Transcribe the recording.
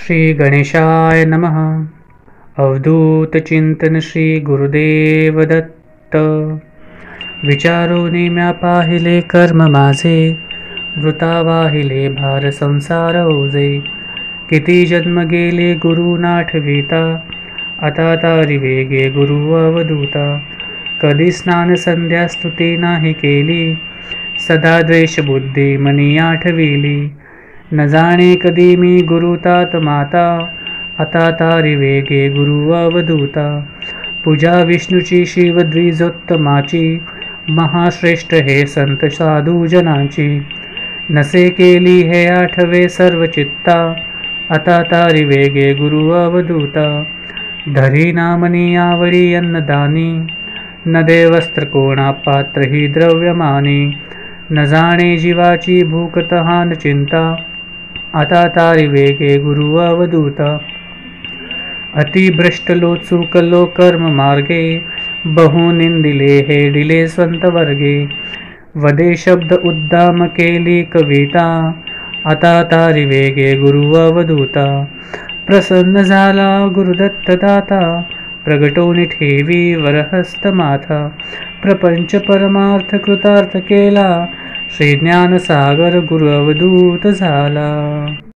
श्री गणेशाय नमः। अवधूत चिंतन श्री गुरुदेव दत्त। विचारोनी म्या पाहिले कर्म माझे, वृता वाहिले भार संसार ओझे। किती जन्म गेले गुरु नाठविता, आता तारी वेगे गुरु अवधूता। कधी स्नान संध्या स्तुती नाही केली, सदा द्वेष बुद्धी मनी आठविली। न जाणे कधी मी गुरु तात माता, आता तारी वेगे गुरु अवधूता। पूजा विष्णूची शिव द्विजोत्तमाची, महाश्रेष्ठ हे संत साधू जनाची। नसे केली हे आठवे सर्व चित्ता, आता तारी वेगे गुरु अवधूता। धरी नामनी आवडी अन्नदानी, न दे वस्त्र कोणा पात्र ही द्रव्यमानी। न जाणे जीवाची भूक तहान चिंता, आता तारी वेगे गुरु अवधूता। अतिभ्रष्ट लो चुकलो कर्म मार्गे, बहु निंदिले हेडिले स्वंत वर्गे। वदे शब्द उद्दाम केली कविता, आता तारी वेगे गुरु अवधूता। प्रसन्न झाला गुरुदत्त दाता, प्रगटोनी ठेवी वरहस्त माथा। प्रपंच परमार्थ कृतार्थ केला, श्री ज्ञान सागर गुरु अवधूत झाला।